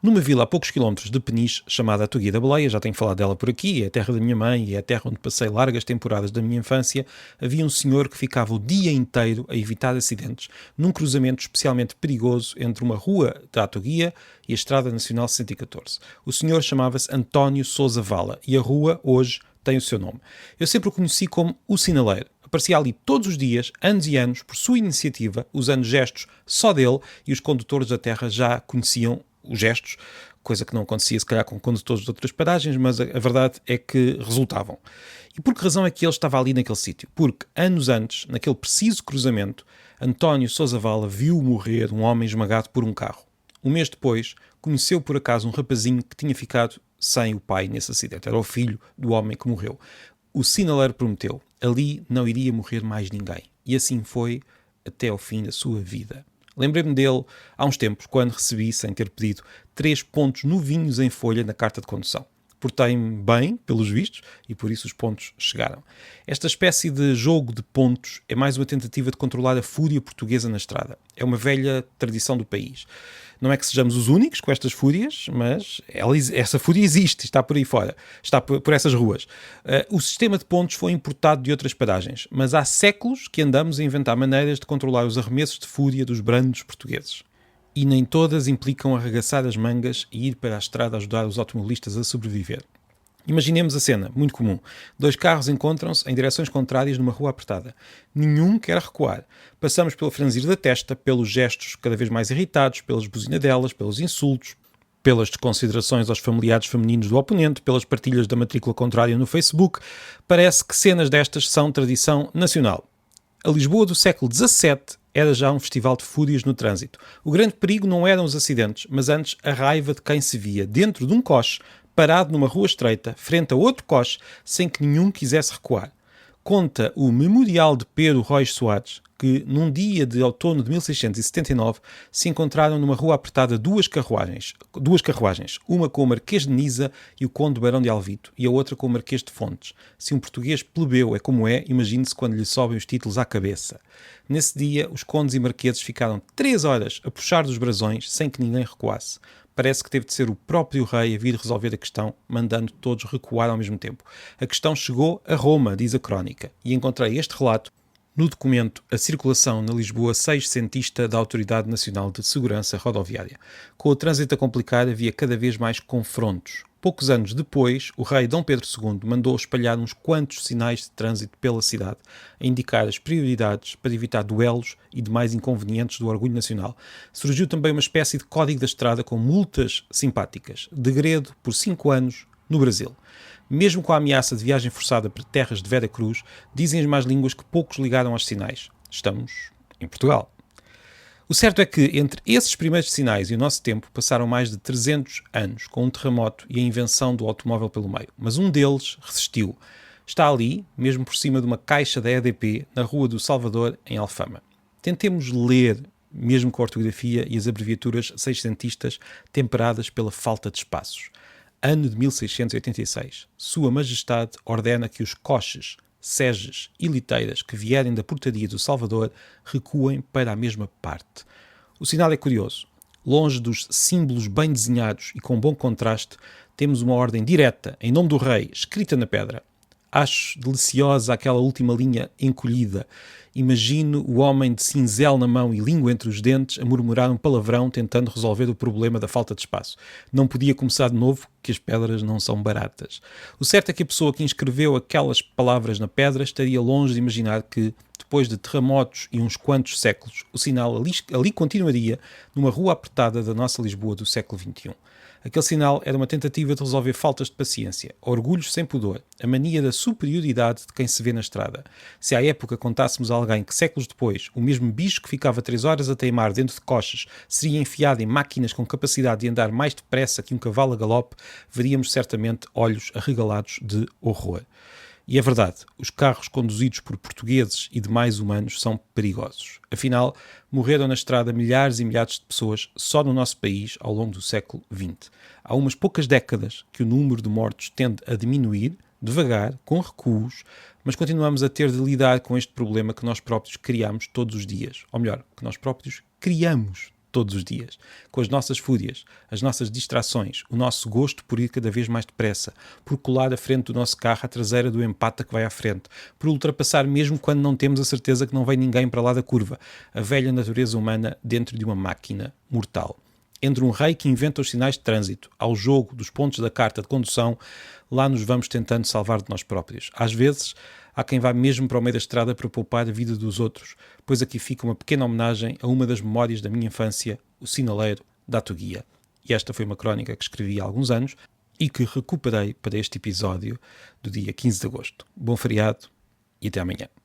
Numa vila a poucos quilómetros de Peniche, chamada Tuguia da Beleia, já tenho falado dela por aqui, é a terra da minha mãe e é a terra onde passei largas temporadas da minha infância, havia um senhor que ficava o dia inteiro a evitar acidentes, num cruzamento especialmente perigoso entre uma rua da Tuguia e a Estrada Nacional 114. O senhor chamava-se António Sousa Vala e a rua, hoje, tem o seu nome. Eu sempre o conheci como o Sinaleiro. Aparecia ali todos os dias, anos e anos, por sua iniciativa, usando gestos só dele, e os condutores da terra já conheciam os gestos, coisa que não acontecia se calhar com condutores de outras paragens, mas a verdade é que resultavam. E por que razão é que ele estava ali naquele sítio? Porque anos antes, naquele preciso cruzamento, António Sousa Vala viu morrer um homem esmagado por um carro. Um mês depois, conheceu por acaso um rapazinho que tinha ficado sem o pai nesse acidente. Era o filho do homem que morreu. O sinaleiro prometeu, ali não iria morrer mais ninguém. E assim foi até ao fim da sua vida. Lembrei-me dele há uns tempos, quando recebi, sem ter pedido, 3 pontos novinhos em folha na carta de condução. Portei-me bem, pelos vistos, e por isso os pontos chegaram. Esta espécie de jogo de pontos é mais uma tentativa de controlar a fúria portuguesa na estrada. É uma velha tradição do país. Não é que sejamos os únicos com estas fúrias, mas essa fúria existe, está por aí fora, está por essas ruas. O sistema de pontos foi importado de outras paragens, mas há séculos que andamos a inventar maneiras de controlar os arremessos de fúria dos brandos portugueses. E nem todas implicam arregaçar as mangas e ir para a estrada ajudar os automobilistas a sobreviver. Imaginemos a cena, muito comum. 2 carros encontram-se em direções contrárias numa rua apertada. Nenhum quer recuar. Passamos pelo franzir da testa, pelos gestos cada vez mais irritados, pelas buzinadelas, pelos insultos, pelas desconsiderações aos familiares femininos do oponente, pelas partilhas da matrícula contrária no Facebook. Parece que cenas destas são tradição nacional. A Lisboa do século XVII era já um festival de fúrias no trânsito. O grande perigo não eram os acidentes, mas antes a raiva de quem se via dentro de um coche, parado numa rua estreita, frente a outro coche, sem que nenhum quisesse recuar. Conta o Memorial de Pedro Rois Soares que, num dia de outono de 1679, se encontraram numa rua apertada duas carruagens, uma com o Marquês de Niza e o Conde Barão de Alvito, e a outra com o Marquês de Fontes. Se um português plebeu é como é, imagine-se quando lhe sobem os títulos à cabeça. Nesse dia, os condes e marqueses ficaram 3 horas a puxar dos brasões sem que ninguém recuasse. Parece que teve de ser o próprio rei a vir resolver a questão, mandando todos recuar ao mesmo tempo. A questão chegou a Roma, diz a crónica, e encontrei este relato no documento A Circulação na Lisboa seiscentista da Autoridade Nacional de Segurança Rodoviária. Com o trânsito a complicar, havia cada vez mais confrontos. Poucos anos depois, o rei Dom Pedro II mandou espalhar uns quantos sinais de trânsito pela cidade, a indicar as prioridades para evitar duelos e demais inconvenientes do orgulho nacional. Surgiu também uma espécie de código da estrada com multas simpáticas, degredo por 5 anos no Brasil. Mesmo com a ameaça de viagem forçada para terras de Vera Cruz, dizem as más línguas que poucos ligaram aos sinais. Estamos em Portugal. O certo é que, entre esses primeiros sinais e o nosso tempo, passaram mais de 300 anos, com um terremoto e a invenção do automóvel pelo meio. Mas um deles resistiu. Está ali, mesmo por cima de uma caixa da EDP, na Rua do Salvador, em Alfama. Tentemos ler, mesmo com a ortografia e as abreviaturas seiscentistas temperadas pela falta de espaços. Ano de 1686. Sua Majestade ordena que os coches, seges e liteiras que vierem da portaria do Salvador recuem para a mesma parte. O sinal é curioso. Longe dos símbolos bem desenhados e com bom contraste, temos uma ordem direta, em nome do rei, escrita na pedra. Acho deliciosa aquela última linha encolhida. Imagino o homem de cinzel na mão e língua entre os dentes a murmurar um palavrão tentando resolver o problema da falta de espaço. Não podia começar de novo, que as pedras não são baratas. O certo é que a pessoa que inscreveu aquelas palavras na pedra estaria longe de imaginar que, depois de terremotos e uns quantos séculos, o sinal ali continuaria numa rua apertada da nossa Lisboa do século XXI. Aquele sinal era uma tentativa de resolver faltas de paciência, orgulhos sem pudor, a mania da superioridade de quem se vê na estrada. Se à época contássemos a alguém que séculos depois o mesmo bicho que ficava 3 horas a teimar dentro de coches seria enfiado em máquinas com capacidade de andar mais depressa que um cavalo a galope, veríamos certamente olhos arregalados de horror. E é verdade, os carros conduzidos por portugueses e demais humanos são perigosos. Afinal, morreram na estrada milhares e milhares de pessoas só no nosso país ao longo do século XX. Há umas poucas décadas que o número de mortos tende a diminuir, devagar, com recuos, mas continuamos a ter de lidar com este problema que nós próprios criamos todos os dias. Ou melhor, que nós próprios criamos todos os dias, com as nossas fúrias, as nossas distrações, o nosso gosto por ir cada vez mais depressa, por colar à frente do nosso carro à traseira do empata que vai à frente, por ultrapassar mesmo quando não temos a certeza que não vem ninguém para lá da curva, a velha natureza humana dentro de uma máquina mortal. Entre um rei que inventa os sinais de trânsito, ao jogo dos pontos da carta de condução, lá nos vamos tentando salvar de nós próprios. Às vezes, há quem vá mesmo para o meio da estrada para poupar a vida dos outros, pois aqui fica uma pequena homenagem a uma das memórias da minha infância, o sinaleiro da Atuguia. E esta foi uma crónica que escrevi há alguns anos e que recuperei para este episódio do dia 15 de agosto. Bom feriado e até amanhã.